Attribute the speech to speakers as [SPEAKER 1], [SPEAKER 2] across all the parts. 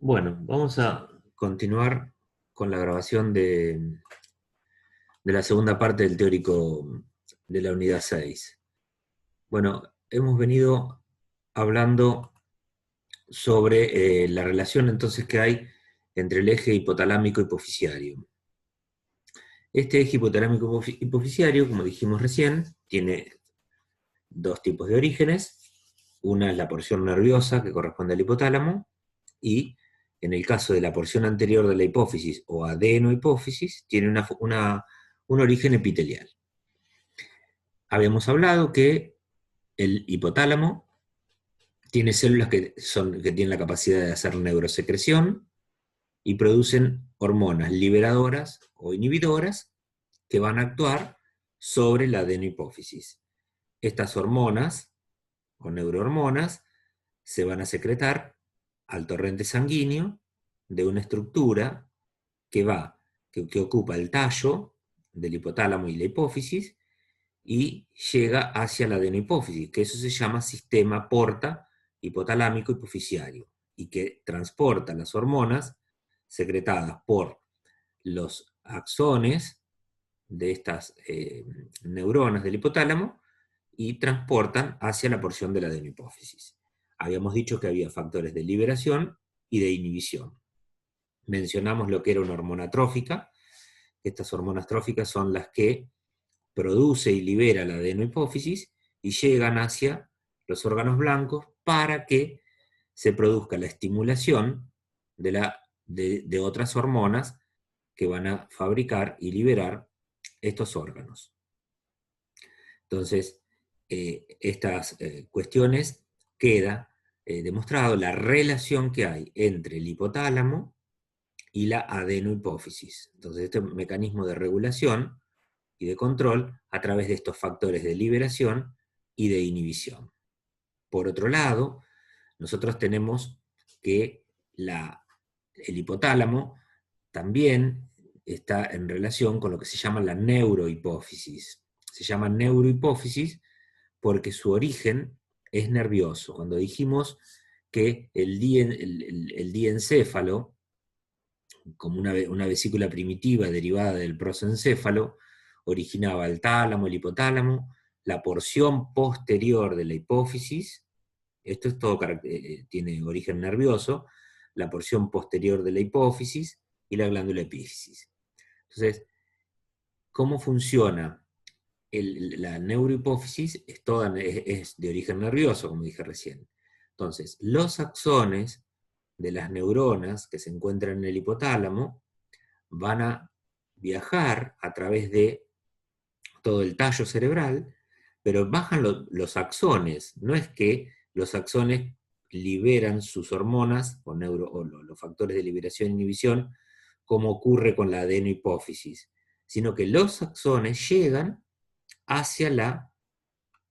[SPEAKER 1] Bueno, vamos a continuar con la grabación de la segunda parte del teórico de la unidad 6. Bueno, hemos venido hablando sobre la relación entonces que hay entre el eje hipotalámico hipoficiario. Este eje hipotalámico hipoficiario, como dijimos recién, tiene dos tipos de orígenes. Una es la porción nerviosa que corresponde al hipotálamo y en el caso de la porción anterior de la hipófisis o adenohipófisis, tiene un origen epitelial. Habíamos hablado que el hipotálamo tiene células que tienen la capacidad de hacer neurosecreción y producen hormonas liberadoras o inhibidoras que van a actuar sobre la adenohipófisis. Estas hormonas o neurohormonas se van a secretar al torrente sanguíneo de una estructura que ocupa el tallo del hipotálamo y la hipófisis y llega hacia la adenohipófisis, que eso se llama sistema porta hipotalámico hipoficiario, y que transporta las hormonas secretadas por los axones de estas neuronas del hipotálamo y transportan hacia la porción de la adenohipófisis. Habíamos dicho que había factores de liberación y de inhibición. Mencionamos lo que era una hormona trófica. Estas hormonas tróficas son las que produce y libera la adenohipófisis y llegan hacia los órganos blancos para que se produzca la estimulación de otras hormonas que van a fabricar y liberar estos órganos. Entonces, estas cuestiones queda demostrado la relación que hay entre el hipotálamo y la adenohipófisis. Entonces, este mecanismo de regulación y de control a través de estos factores de liberación y de inhibición. Por otro lado, nosotros tenemos que el hipotálamo también está en relación con lo que se llama la neurohipófisis. Se llama neurohipófisis porque su origen es nervioso. Cuando dijimos que el diencéfalo, como una vesícula primitiva derivada del prosencéfalo, originaba el tálamo, el hipotálamo, la porción posterior de la hipófisis, esto es todo, tiene origen nervioso, la porción posterior de la hipófisis y la glándula epífisis. Entonces, ¿cómo funciona? La neurohipófisis es de origen nervioso, como dije recién. Entonces, los axones de las neuronas que se encuentran en el hipotálamo van a viajar a través de todo el tallo cerebral, pero bajan los axones. No es que los axones liberan sus hormonas o los factores de liberación e inhibición, como ocurre con la adenohipófisis, sino que los axones llegan hacia la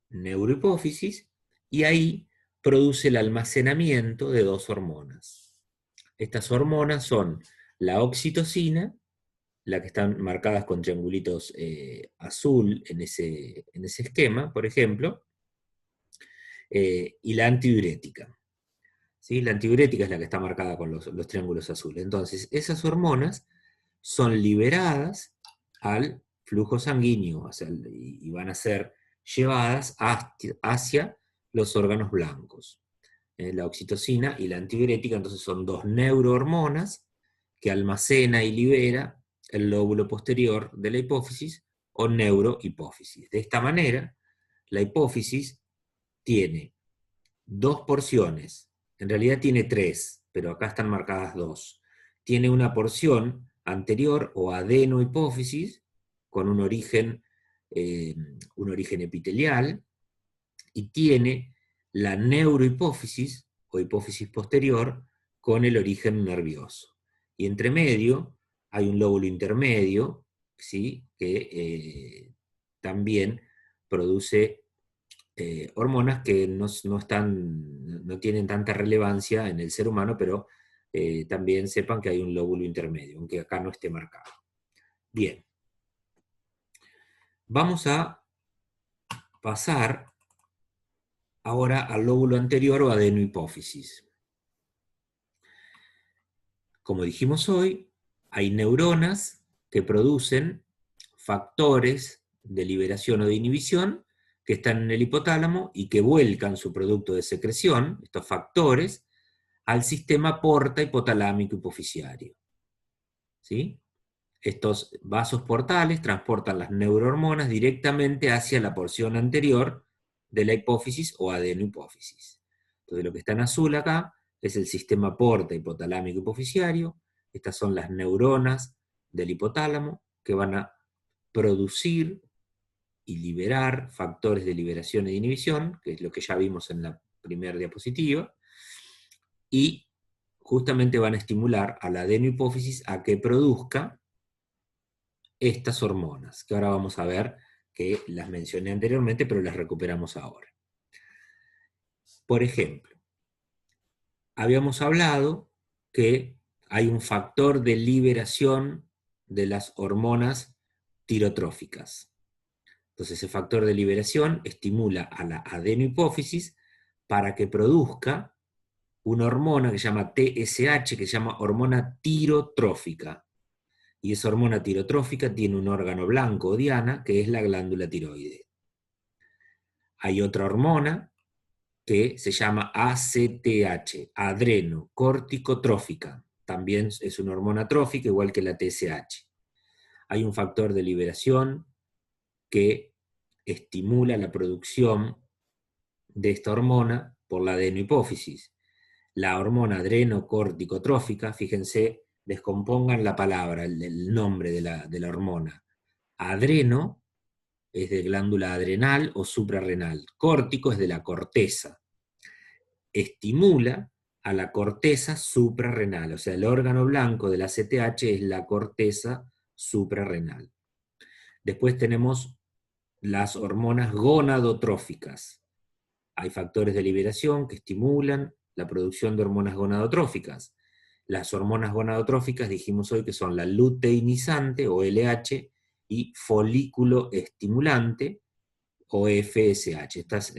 [SPEAKER 1] neurohipófisis y ahí produce el almacenamiento de dos hormonas. Estas hormonas son la oxitocina, la que están marcadas con triangulitos azul en ese esquema, por ejemplo, y la antidiurética. ¿Sí? La antidiurética es la que está marcada con los triángulos azules. Entonces, esas hormonas son liberadas al flujo sanguíneo y van a ser llevadas hacia los órganos blancos. La oxitocina y la antidiurética, entonces son dos neurohormonas que almacena y libera el lóbulo posterior de la hipófisis o neurohipófisis. De esta manera, la hipófisis tiene dos porciones, en realidad tiene tres, pero acá están marcadas dos. Tiene una porción anterior o adenohipófisis con un origen epitelial, y tiene la neurohipófisis o hipófisis posterior con el origen nervioso. Y entre medio hay un lóbulo intermedio, ¿sí? Que también produce hormonas que no tienen tanta relevancia en el ser humano, pero también sepan que hay un lóbulo intermedio, aunque acá no esté marcado. Bien. Vamos a pasar ahora al lóbulo anterior o adenohipófisis. como dijimos hoy, hay neuronas que producen factores de liberación o de inhibición que están en el hipotálamo y que vuelcan su producto de secreción, estos factores, al sistema porta hipotalámico hipoficiario. ¿Sí? Estos vasos portales transportan las neurohormonas directamente hacia la porción anterior de la hipófisis o adenohipófisis. Entonces lo que está en azul acá es el sistema porta hipotalámico hipoficiario. Estas son las neuronas del hipotálamo que van a producir y liberar factores de liberación e inhibición, que es lo que ya vimos en la primera diapositiva, y justamente van a estimular a la adenohipófisis a que produzca estas hormonas, que ahora vamos a ver que las mencioné anteriormente, pero las recuperamos ahora. Por ejemplo, habíamos hablado que hay un factor de liberación de las hormonas tirotróficas. Entonces ese factor de liberación estimula a la adenohipófisis para que produzca una hormona que se llama TSH, que se llama hormona tirotrófica. Y esa hormona tirotrófica tiene un órgano blanco o diana, que es la glándula tiroides. Hay otra hormona que se llama ACTH, adrenocorticotrófica. También es una hormona trófica, igual que la TSH. Hay un factor de liberación que estimula la producción de esta hormona por la adenohipófisis. La hormona adrenocorticotrófica, fíjense, descompongan la palabra, el nombre de la hormona. Adreno es de glándula adrenal o suprarrenal. Córtico es de la corteza. Estimula a la corteza suprarrenal, o sea, el órgano blanco de la CTH es la corteza suprarrenal. Después tenemos las hormonas gonadotróficas. Hay factores de liberación que estimulan la producción de hormonas gonadotróficas. Las hormonas gonadotróficas dijimos hoy que son la luteinizante o LH y folículo estimulante o FSH. Estas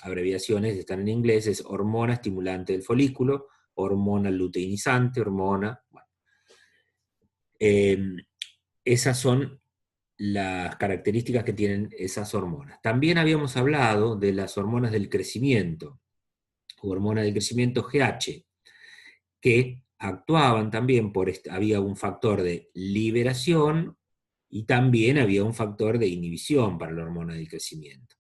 [SPEAKER 1] abreviaciones están en inglés, es hormona estimulante del folículo, hormona luteinizante, hormona... Bueno. Esas son las características que tienen esas hormonas. También habíamos hablado de las hormonas del crecimiento, o hormona del crecimiento GH, que actuaban también había un factor de liberación y también había un factor de inhibición para la hormona del crecimiento.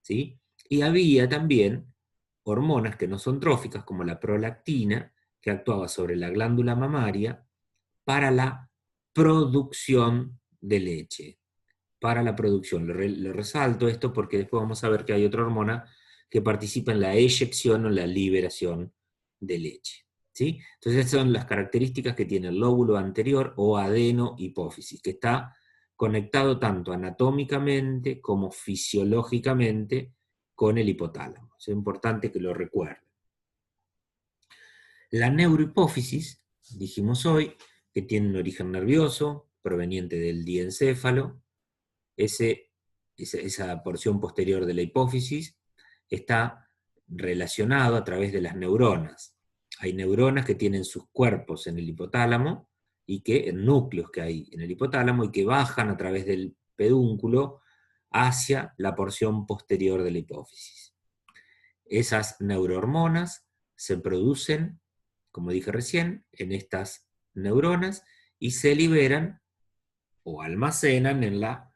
[SPEAKER 1] ¿Sí? Y había también hormonas que no son tróficas, como la prolactina, que actuaba sobre la glándula mamaria para la producción de leche. Para la producción. Lo resalto esto porque después vamos a ver que hay otra hormona que participa en la eyección o la liberación de leche. ¿Sí? Entonces esas son las características que tiene el lóbulo anterior o adenohipófisis, que está conectado tanto anatómicamente como fisiológicamente con el hipotálamo. Es importante que lo recuerden. La neurohipófisis, dijimos hoy, que tiene un origen nervioso proveniente del diencéfalo. Esa porción posterior de la hipófisis está relacionado a través de las neuronas. Hay neuronas que tienen sus cuerpos en el hipotálamo y en núcleos que hay en el hipotálamo y que bajan a través del pedúnculo hacia la porción posterior de la hipófisis. Esas neurohormonas se producen, como dije recién, en estas neuronas y se liberan o almacenan en la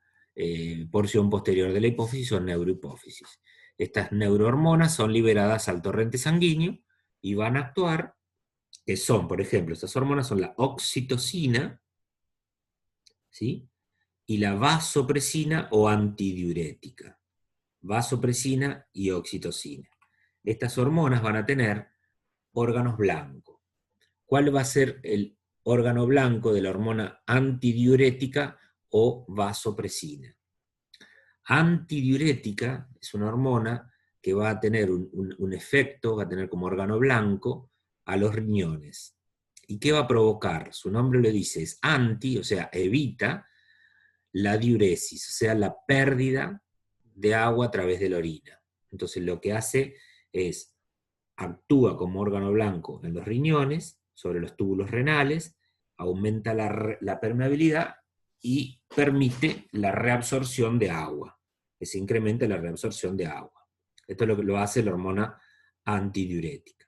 [SPEAKER 1] porción posterior de la hipófisis o neurohipófisis. Estas neurohormonas son liberadas al torrente sanguíneo y van a actuar, que son, por ejemplo, estas hormonas son la oxitocina, ¿sí? Y la vasopresina o antidiurética. Vasopresina y oxitocina. Estas hormonas van a tener órganos blancos. ¿Cuál va a ser el órgano blanco de la hormona antidiurética o vasopresina? Antidiurética es una hormona que va a tener un efecto, va a tener como órgano blanco a los riñones. ¿Y qué va a provocar? Su nombre lo dice, es anti, o sea, evita la diuresis, o sea, la pérdida de agua a través de la orina. Entonces lo que hace es, actúa como órgano blanco en los riñones, sobre los túbulos renales, aumenta la permeabilidad y permite la reabsorción de agua, que se incrementa la reabsorción de agua. Esto es lo que lo hace la hormona antidiurética.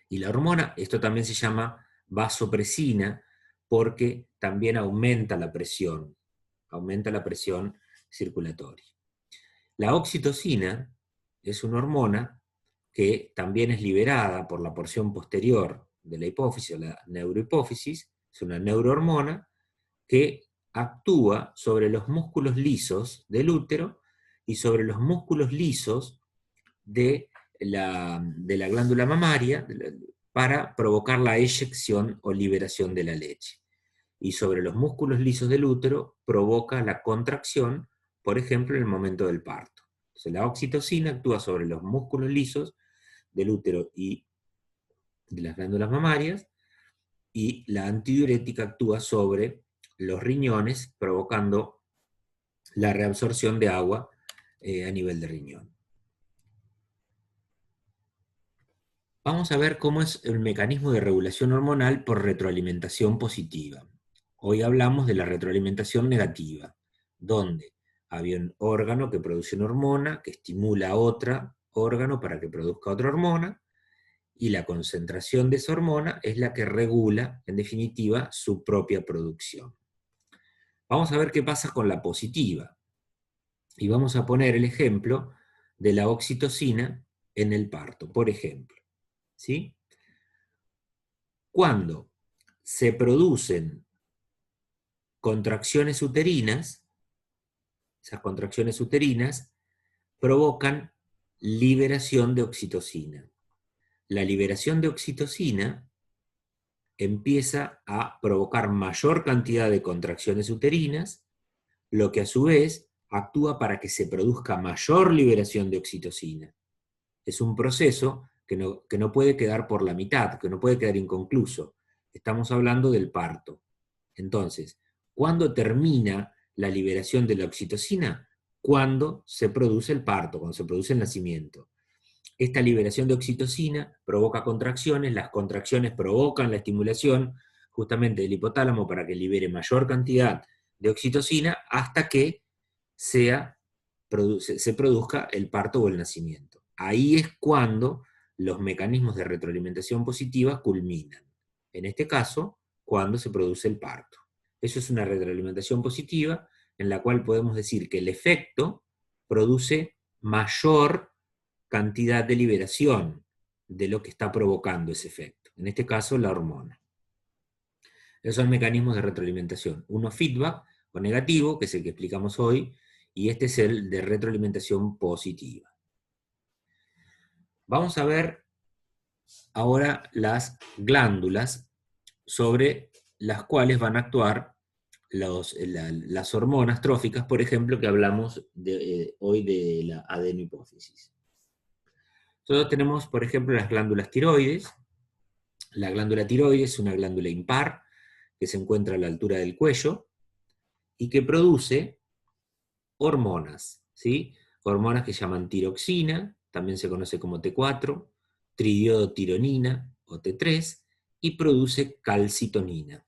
[SPEAKER 1] Y la hormona, esto también se llama vasopresina, porque también aumenta la presión circulatoria. La oxitocina es una hormona que también es liberada por la porción posterior de la hipófisis, o la neurohipófisis, es una neurohormona que actúa sobre los músculos lisos del útero y sobre los músculos lisos de la glándula mamaria para provocar la eyección o liberación de la leche. Y sobre los músculos lisos del útero provoca la contracción, por ejemplo, en el momento del parto. Entonces, la oxitocina actúa sobre los músculos lisos del útero y de las glándulas mamarias, y la antidiurética actúa sobre los riñones, provocando la reabsorción de agua a nivel de riñón. Vamos a ver cómo es el mecanismo de regulación hormonal por retroalimentación positiva. Hoy hablamos de la retroalimentación negativa, donde había un órgano que produce una hormona, que estimula a otro órgano para que produzca otra hormona, y la concentración de esa hormona es la que regula, en definitiva, su propia producción. Vamos a ver qué pasa con la positiva. Y vamos a poner el ejemplo de la oxitocina en el parto, por ejemplo. ¿Sí? Cuando se producen contracciones uterinas, esas contracciones uterinas provocan liberación de oxitocina. La liberación de oxitocina empieza a provocar mayor cantidad de contracciones uterinas, lo que a su vez actúa para que se produzca mayor liberación de oxitocina. Es un proceso que no puede quedar por la mitad, que no puede quedar inconcluso. Estamos hablando del parto. Entonces, ¿cuándo termina la liberación de la oxitocina? Cuando se produce el parto, cuando se produce el nacimiento. Esta liberación de oxitocina provoca contracciones, las contracciones provocan la estimulación justamente del hipotálamo para que libere mayor cantidad de oxitocina hasta que se produzca el parto o el nacimiento. Ahí es cuando los mecanismos de retroalimentación positiva culminan. En este caso, cuando se produce el parto. Eso es una retroalimentación positiva en la cual podemos decir que el efecto produce mayor cantidad de liberación de lo que está provocando ese efecto. En este caso, la hormona. Esos son mecanismos de retroalimentación. Uno feedback o negativo, que es el que explicamos hoy, y este es el de retroalimentación positiva. Vamos a ver ahora las glándulas sobre las cuales van a actuar las hormonas tróficas, por ejemplo, que hablamos hoy de la adenohipófisis. Nosotros tenemos, por ejemplo, las glándulas tiroides. La glándula tiroides es una glándula impar que se encuentra a la altura del cuello y que produce hormonas, ¿sí? Hormonas que se llaman tiroxina, también se conoce como T4, tridiodotironina o T3, y produce calcitonina.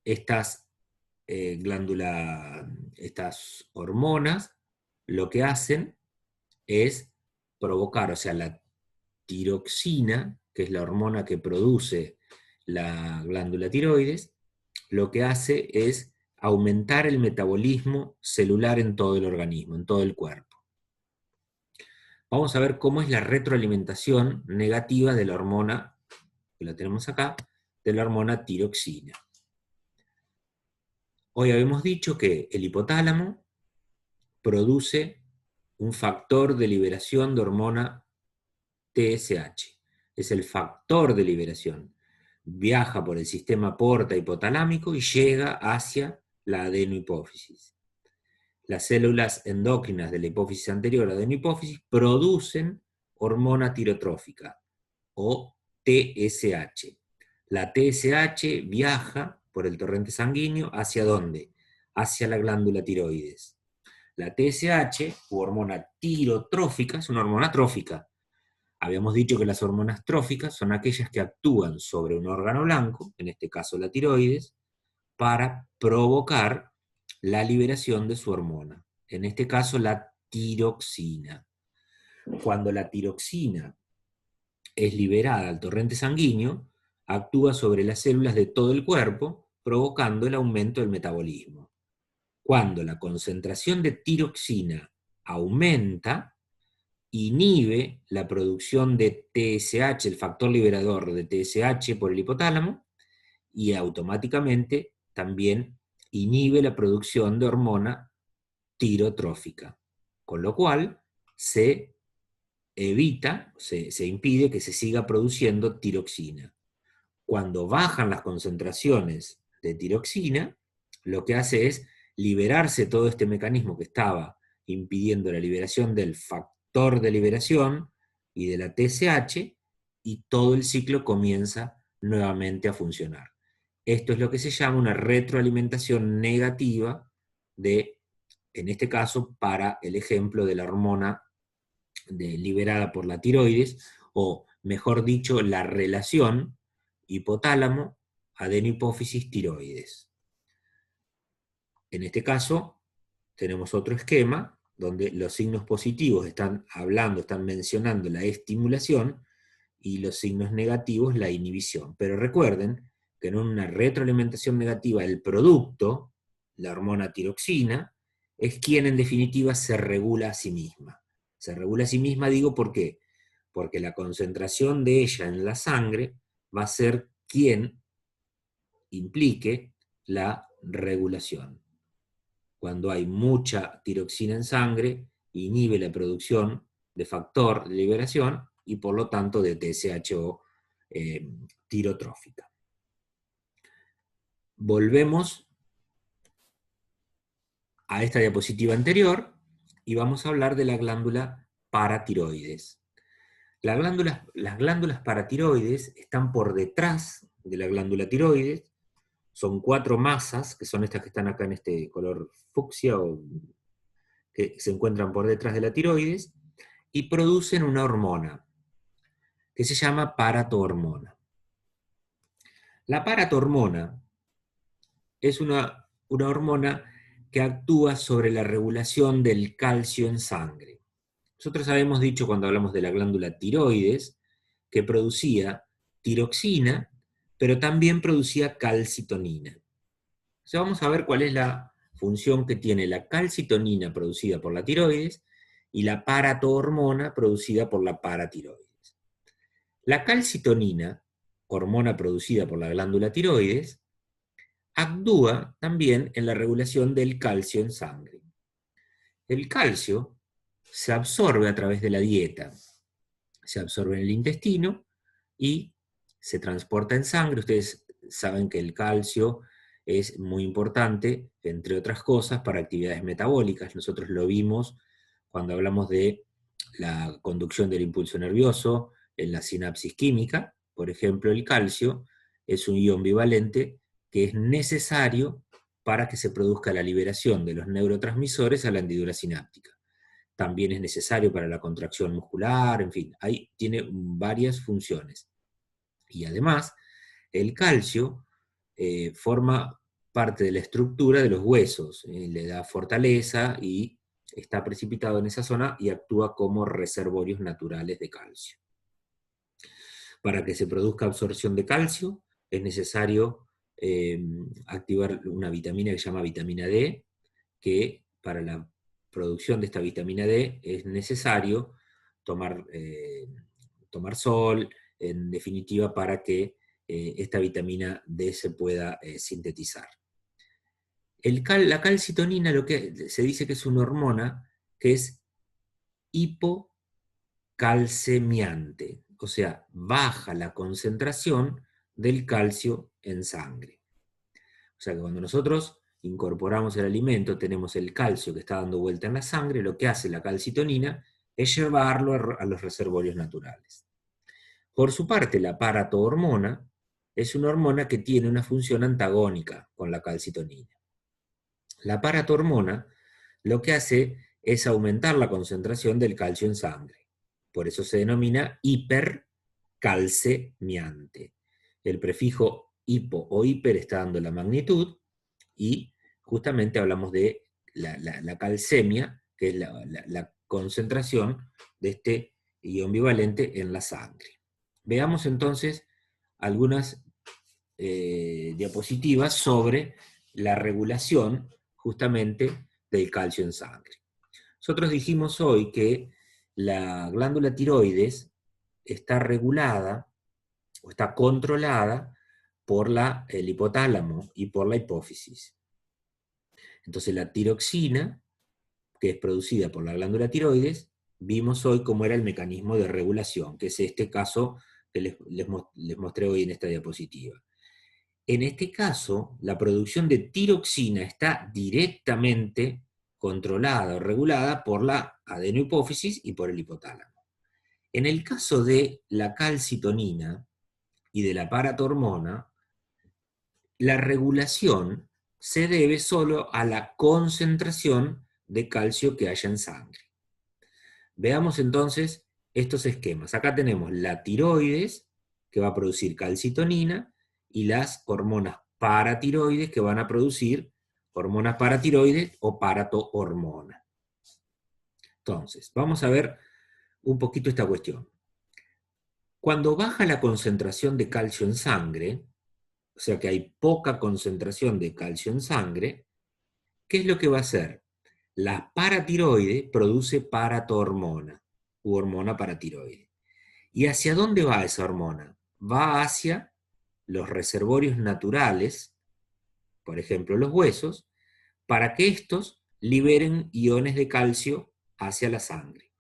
[SPEAKER 1] Estas hormonas lo que hacen es provocar, o sea, la tiroxina, que es la hormona que produce la glándula tiroides, lo que hace es aumentar el metabolismo celular en todo el organismo, en todo el cuerpo. Vamos a ver cómo es la retroalimentación negativa de la hormona, que la tenemos acá, de la hormona tiroxina. Hoy habíamos dicho que el hipotálamo produce un factor de liberación de hormona TSH. Es el factor de liberación. Viaja por el sistema porta hipotalámico y llega hacia la adenohipófisis. Las células endócrinas de la hipófisis anterior a la adenohipófisis producen hormona tirotrófica, o TSH. La TSH viaja por el torrente sanguíneo, ¿hacia dónde? Hacia la glándula tiroides. La TSH, u hormona tirotrófica, es una hormona trófica. Habíamos dicho que las hormonas tróficas son aquellas que actúan sobre un órgano blanco, en este caso la tiroides, para provocar la liberación de su hormona, en este caso la tiroxina. Cuando la tiroxina es liberada al torrente sanguíneo, actúa sobre las células de todo el cuerpo, provocando el aumento del metabolismo. Cuando la concentración de tiroxina aumenta, inhibe la producción de TSH, el factor liberador de TSH por el hipotálamo, y automáticamente también inhibe la producción de hormona tirotrófica, con lo cual se evita, se impide que se siga produciendo tiroxina. Cuando bajan las concentraciones de tiroxina, lo que hace es liberarse todo este mecanismo que estaba impidiendo la liberación del factor de liberación y de la TSH, y todo el ciclo comienza nuevamente a funcionar. Esto es lo que se llama una retroalimentación negativa de, en este caso, para el ejemplo de la hormona liberada por la tiroides, o mejor dicho, la relación hipotálamo, adenohipófisis, tiroides. En este caso, tenemos otro esquema donde los signos positivos están hablando, están mencionando la estimulación, y los signos negativos la inhibición. Pero recuerden que en una retroalimentación negativa el producto, la hormona tiroxina, es quien en definitiva se regula a sí misma. Se regula a sí misma, digo, ¿por qué? Porque la concentración de ella en la sangre va a ser quien implique la regulación. Cuando hay mucha tiroxina en sangre, inhibe la producción de factor de liberación y por lo tanto de TSH tirotrófica. Volvemos a esta diapositiva anterior y vamos a hablar de la glándula paratiroides. Las glándulas paratiroides están por detrás de la glándula tiroides. Son 4 masas, que son estas que están acá en este color fucsia, o que se encuentran por detrás de la tiroides, y producen una hormona, que se llama paratohormona. La paratohormona es una hormona que actúa sobre la regulación del calcio en sangre. Nosotros habíamos dicho cuando hablamos de la glándula tiroides, que producía tiroxina, pero también producía calcitonina. O sea, vamos a ver cuál es la función que tiene la calcitonina producida por la tiroides y la paratohormona producida por la paratiroides. La calcitonina, hormona producida por la glándula tiroides, actúa también en la regulación del calcio en sangre. El calcio se absorbe a través de la dieta, se absorbe en el intestino y se transporta en sangre. Ustedes saben que el calcio es muy importante, entre otras cosas, para actividades metabólicas. Nosotros lo vimos cuando hablamos de la conducción del impulso nervioso en la sinapsis química. Por ejemplo, el calcio es un ion bivalente que es necesario para que se produzca la liberación de los neurotransmisores a la hendidura sináptica. También es necesario para la contracción muscular, en fin, ahí tiene varias funciones. Y además, el calcio forma parte de la estructura de los huesos, le da fortaleza y está precipitado en esa zona y actúa como reservorios naturales de calcio. Para que se produzca absorción de calcio, es necesario activar una vitamina que se llama vitamina D, que para la producción de esta vitamina D es necesario tomar sol, en definitiva, para que esta vitamina D se pueda sintetizar. La calcitonina, lo que se dice que es una hormona que es hipocalcemiante, o sea, baja la concentración del calcio en sangre. O sea que cuando nosotros incorporamos el alimento, tenemos el calcio que está dando vuelta en la sangre, lo que hace la calcitonina es llevarlo a los reservorios naturales. Por su parte, la paratohormona es una hormona que tiene una función antagónica con la calcitonina. La paratohormona lo que hace es aumentar la concentración del calcio en sangre. Por eso se denomina hipercalcemiante. El prefijo hipo o hiper está dando la magnitud, y justamente hablamos de la calcemia, que es la concentración de este ion bivalente en la sangre. Veamos entonces algunas diapositivas sobre la regulación justamente del calcio en sangre. Nosotros dijimos hoy que la glándula tiroides está regulada o está controlada por el hipotálamo y por la hipófisis. Entonces la tiroxina, que es producida por la glándula tiroides, vimos hoy cómo era el mecanismo de regulación, que es este caso que les mostré hoy en esta diapositiva. En este caso, la producción de tiroxina está directamente controlada o regulada por la adenohipófisis y por el hipotálamo. En el caso de la calcitonina y de la paratormona, la regulación se debe solo a la concentración de calcio que haya en sangre. Veamos entonces estos esquemas. Acá tenemos la tiroides, que va a producir calcitonina, y las hormonas paratiroides, que van a producir hormonas paratiroides o paratohormona. Entonces, vamos a ver un poquito esta cuestión. Cuando baja la concentración de calcio en sangre, o sea que hay poca concentración de calcio en sangre, ¿qué es lo que va a hacer? La paratiroide produce paratohormona, u hormona paratiroide. ¿Y hacia dónde va esa hormona? Va hacia los reservorios naturales, por ejemplo los huesos, para que estos liberen iones de calcio hacia la sangre.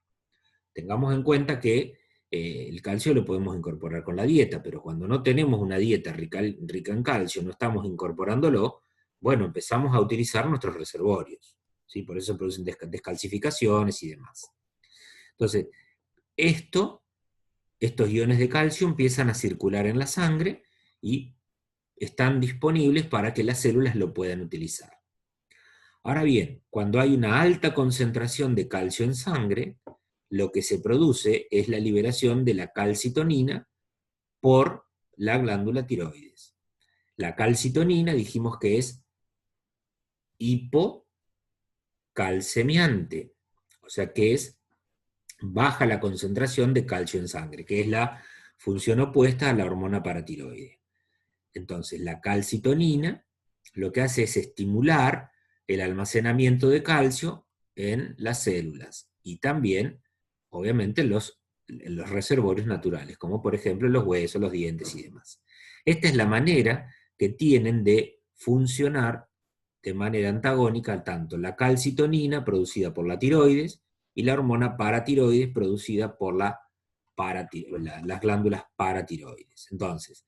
[SPEAKER 1] Tengamos en cuenta que el calcio lo podemos incorporar con la dieta, pero cuando no tenemos una dieta rica en calcio, no estamos incorporándolo, bueno, empezamos a utilizar nuestros reservorios, ¿sí? Por eso se producen descalcificaciones y demás. Entonces, estos iones de calcio empiezan a circular en la sangre y están disponibles para que las células lo puedan utilizar. Ahora bien, cuando hay una alta concentración de calcio en sangre, lo que se produce es la liberación de la calcitonina por la glándula tiroides. La calcitonina dijimos que es hipocalcemiante, o sea que es baja la concentración de calcio en sangre, que es la función opuesta a la hormona paratiroide. Entonces, la calcitonina lo que hace es estimular el almacenamiento de calcio en las células y también, obviamente, en los reservorios naturales, como por ejemplo los huesos, los dientes y demás. Esta es la manera que tienen de funcionar de manera antagónica tanto la calcitonina producida por la tiroides y la hormona paratiroides producida por las glándulas paratiroides. Entonces,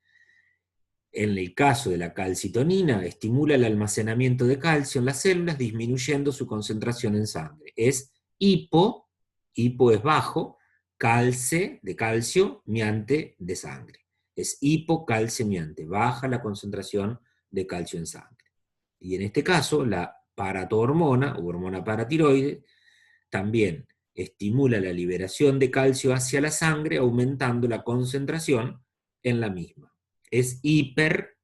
[SPEAKER 1] en el caso de la calcitonina, estimula el almacenamiento de calcio en las células, disminuyendo su concentración en sangre. Es hipo es bajo, calce de calcio, miante de sangre. Es hipocalcemiante, baja la concentración de calcio en sangre. Y en este caso, la paratohormona, o hormona paratiroide, también estimula la liberación de calcio hacia la sangre, aumentando la concentración en la misma. Es hiper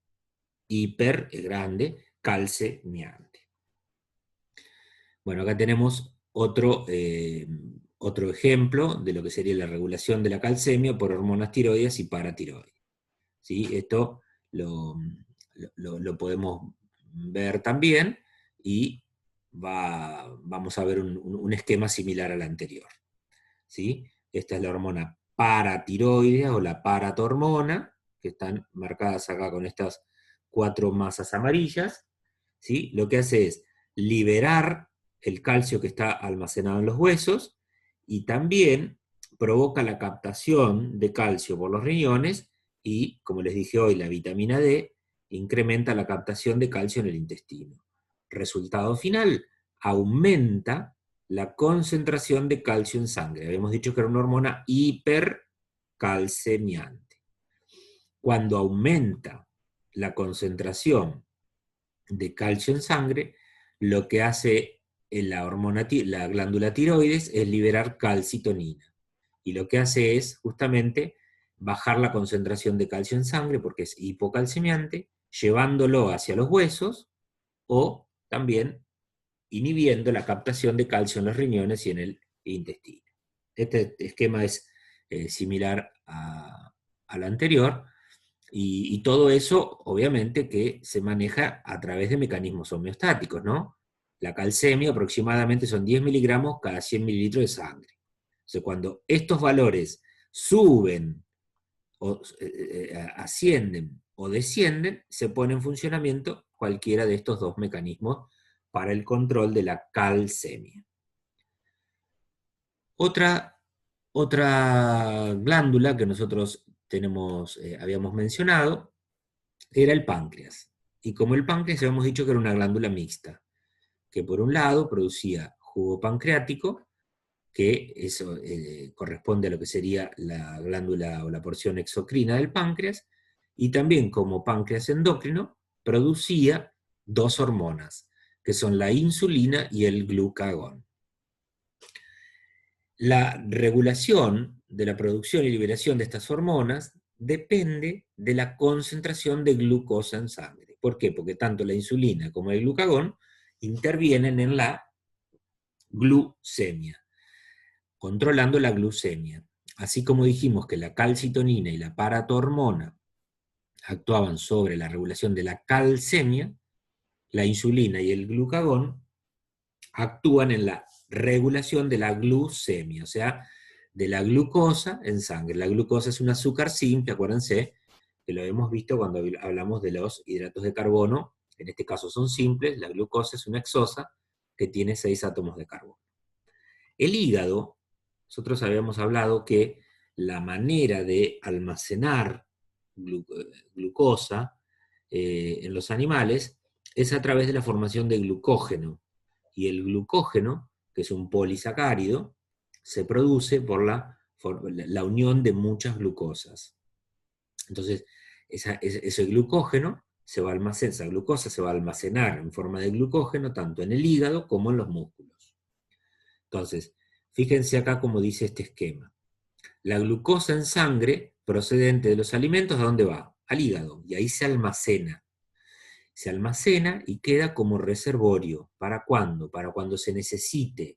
[SPEAKER 1] grande, calcemiante. Bueno, acá tenemos otro ejemplo de lo que sería la regulación de la calcemia por hormonas tiroides y paratiroides. ¿Sí? Esto lo podemos ver también y vamos a ver un esquema similar al anterior. ¿Sí? Esta es la hormona paratiroidea o la paratohormona, que están marcadas acá con estas 4 masas amarillas. ¿Sí? Lo que hace es liberar el calcio que está almacenado en los huesos y también provoca la captación de calcio por los riñones y, como les dije hoy, la vitamina D incrementa la captación de calcio en el intestino. Resultado final, aumenta la concentración de calcio en sangre. Habíamos dicho que era una hormona hipercalcemiante. Cuando aumenta la concentración de calcio en sangre, lo que hace la glándula tiroides es liberar calcitonina. y lo que hace es justamente bajar la concentración de calcio en sangre, porque es hipocalcemiante, llevándolo hacia los huesos, o también inhibiendo la captación de calcio en los riñones y en el intestino. Este esquema es similar al anterior, y todo eso, obviamente, que se maneja a través de mecanismos homeostáticos, ¿no? La calcemia aproximadamente son 10 miligramos cada 100 mililitros de sangre. Entonces, cuando estos valores suben, o ascienden o descienden, se pone en funcionamiento cualquiera de estos dos mecanismos para el control de la calcemia. Otra glándula que nosotros habíamos mencionado era el páncreas. Y como el páncreas habíamos dicho que era una glándula mixta, que por un lado producía jugo pancreático, que eso corresponde a lo que sería la glándula o la porción exocrina del páncreas, y también como páncreas endocrino producía dos hormonas, que son la insulina y el glucagón. La regulación de la producción y liberación de estas hormonas depende de la concentración de glucosa en sangre. ¿Por qué? Porque tanto la insulina como el glucagón intervienen en la glucemia, controlando la glucemia. Así como dijimos que la calcitonina y la paratormona actuaban sobre la regulación de la calcemia, la insulina y el glucagón actúan en la regulación de la glucemia, o sea, de la glucosa en sangre. La glucosa es un azúcar simple, acuérdense, que lo hemos visto cuando hablamos de los hidratos de carbono, en este caso son simples, la glucosa es una hexosa que tiene 6 átomos de carbono. El hígado, nosotros habíamos hablado que la manera de almacenar glucosa en los animales es a través de la formación de glucógeno. Y el glucógeno, que es un polisacárido, se produce por la unión de muchas glucosas. Entonces, ese glucógeno esa glucosa se va a almacenar en forma de glucógeno tanto en el hígado como en los músculos. Entonces, fíjense acá cómo dice este esquema. La glucosa en sangre procedente de los alimentos, ¿a dónde va? Al hígado, y ahí se almacena. Se almacena y queda como reservorio. ¿Para cuándo? Para cuando se necesite.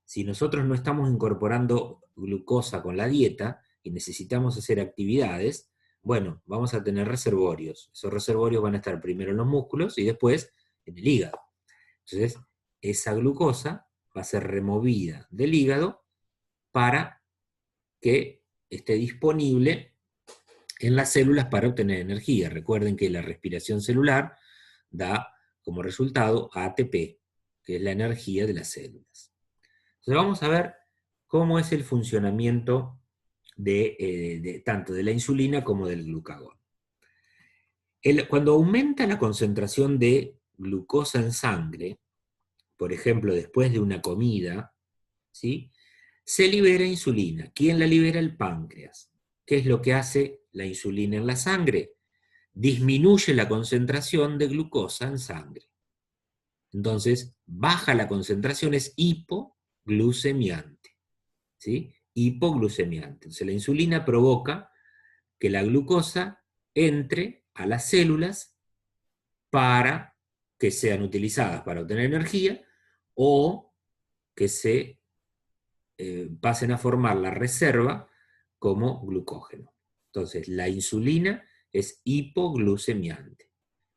[SPEAKER 1] Si nosotros no estamos incorporando glucosa con la dieta y necesitamos hacer actividades, bueno, vamos a tener reservorios. Esos reservorios van a estar primero en los músculos y después en el hígado. Entonces, esa glucosa va a ser removida del hígado para que esté disponible en las células para obtener energía. Recuerden que la respiración celular da como resultado ATP, que es la energía de las células. Entonces vamos a ver cómo es el funcionamiento tanto de la insulina como del glucagón. Cuando aumenta la concentración de glucosa en sangre, por ejemplo, después de una comida, ¿sí?, se libera insulina. ¿Quién la libera? El páncreas. ¿Qué es lo que hace la insulina en la sangre? Disminuye la concentración de glucosa en sangre. Entonces, baja la concentración, es hipoglucemiante. ¿Sí? Hipoglucemiante. Entonces, la insulina provoca que la glucosa entre a las células para que sean utilizadas para obtener energía o que se pasen a formar la reserva como glucógeno. Entonces, la insulina es hipoglucemiante.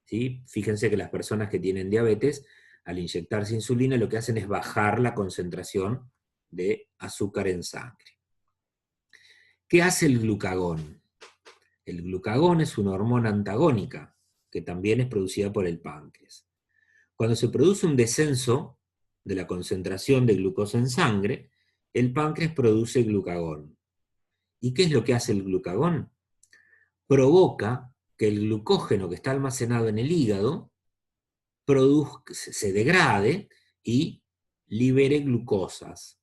[SPEAKER 1] ¿Sí? Fíjense que las personas que tienen diabetes, al inyectarse insulina, lo que hacen es bajar la concentración de azúcar en sangre. ¿Qué hace el glucagón? El glucagón es una hormona antagónica, que también es producida por el páncreas. Cuando se produce un descenso de la concentración de glucosa en sangre, el páncreas produce glucagón. ¿Y qué es lo que hace el glucagón? Provoca que el glucógeno que está almacenado en el hígado se degrade y libere glucosas.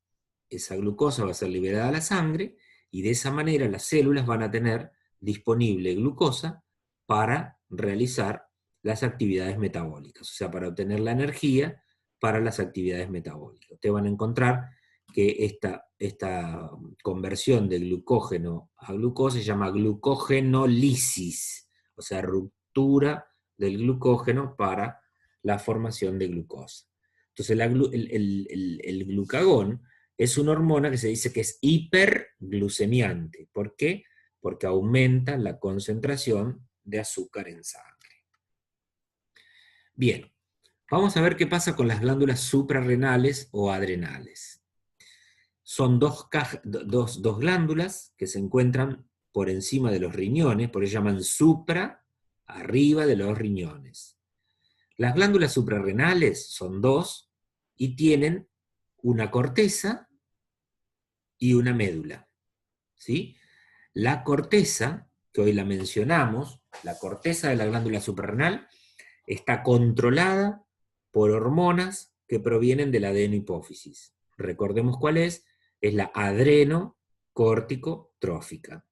[SPEAKER 1] Esa glucosa va a ser liberada a la sangre y de esa manera las células van a tener disponible glucosa para realizar las actividades metabólicas, o sea, para obtener la energía para las actividades metabólicas. Ustedes van a encontrar que esta conversión de glucógeno a glucosa se llama glucógenolisis, o sea, ruptura del glucógeno para la formación de glucosa. Entonces el glucagón es una hormona que se dice que es hiperglucemiante. ¿Por qué? Porque aumenta la concentración de azúcar en sangre. Bien, vamos a ver qué pasa con las glándulas suprarrenales o adrenales. Son dos glándulas que se encuentran por encima de los riñones, por eso llaman supra, arriba de los riñones. Las glándulas suprarrenales son dos y tienen una corteza y una médula. ¿Sí? La corteza, que hoy la mencionamos, la corteza de la glándula suprarrenal, está controlada por hormonas que provienen de la adenohipófisis. Recordemos cuál es la adrenocorticotrófica.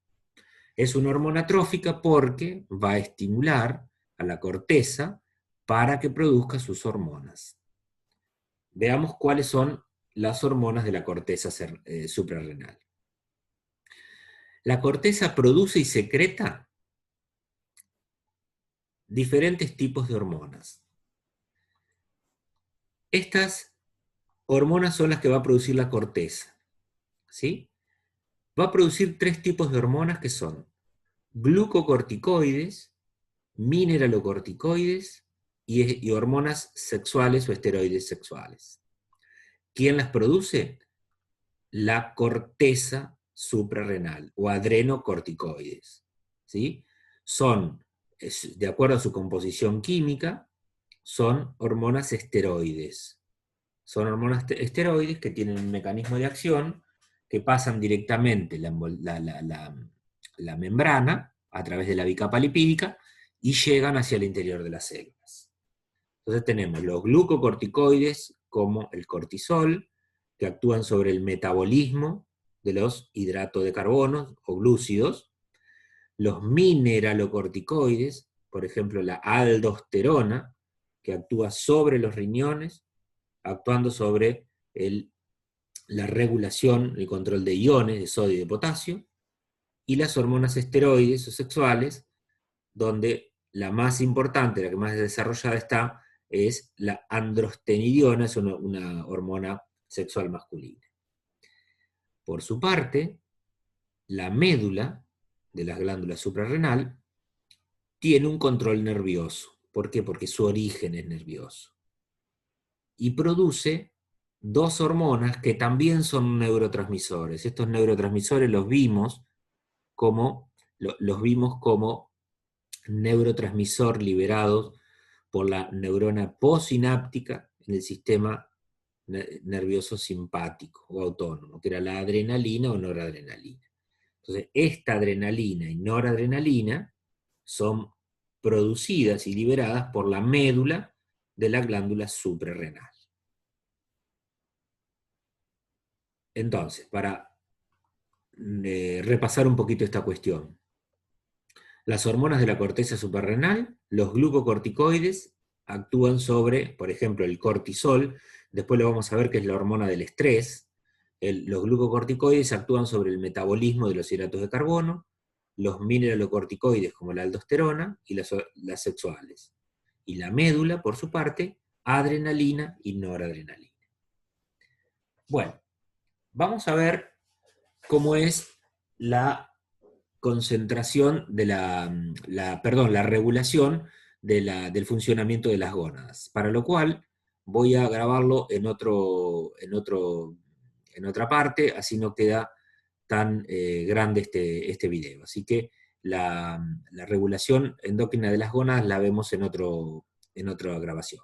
[SPEAKER 1] Es una hormona trófica porque va a estimular a la corteza para que produzca sus hormonas. Veamos cuáles son las hormonas de la corteza suprarrenal. La corteza produce y secreta diferentes tipos de hormonas. Estas hormonas son las que va a producir la corteza, ¿sí? Va a producir tres tipos de hormonas que son glucocorticoides, mineralocorticoides y hormonas sexuales o esteroides sexuales. ¿Quién las produce? La corteza suprarrenal o adrenocorticoides, ¿sí? Son, de acuerdo a su composición química, son hormonas esteroides. Son hormonas esteroides que tienen un mecanismo de acción que pasan directamente la membrana a través de la bicapa lipídica y llegan hacia el interior de las células. Entonces tenemos los glucocorticoides como el cortisol, que actúan sobre el metabolismo de los hidratos de carbono o glúcidos, los mineralocorticoides, por ejemplo la aldosterona, que actúa sobre los riñones, actuando sobre la regulación, el control de iones de sodio y de potasio, y las hormonas esteroides o sexuales, donde la más importante, la que más desarrollada está, es la androstenidiona, es una hormona sexual masculina. Por su parte, la médula de las glándulas suprarrenal tiene un control nervioso. ¿Por qué? Porque su origen es nervioso. Y produce dos hormonas que también son neurotransmisores. Estos neurotransmisores los vimos como neurotransmisor liberados por la neurona postsináptica en el sistema nervioso simpático o autónomo, que era la adrenalina o noradrenalina. Entonces, esta adrenalina y noradrenalina son producidas y liberadas por la médula de la glándula suprarrenal. Entonces, para repasar un poquito esta cuestión, las hormonas de la corteza suprarrenal, los glucocorticoides, actúan sobre, por ejemplo, el cortisol, después lo vamos a ver que es la hormona del estrés. Los glucocorticoides actúan sobre el metabolismo de los hidratos de carbono, los mineralocorticoides como la aldosterona y las sexuales. Y la médula, por su parte, adrenalina y noradrenalina. Bueno, vamos a ver cómo es la concentración de la regulación del funcionamiento de las gónadas. Para lo cual voy a grabarlo en otra parte, así no queda tan grande este video. Así que la regulación endocrina de las gónadas la vemos en otra grabación.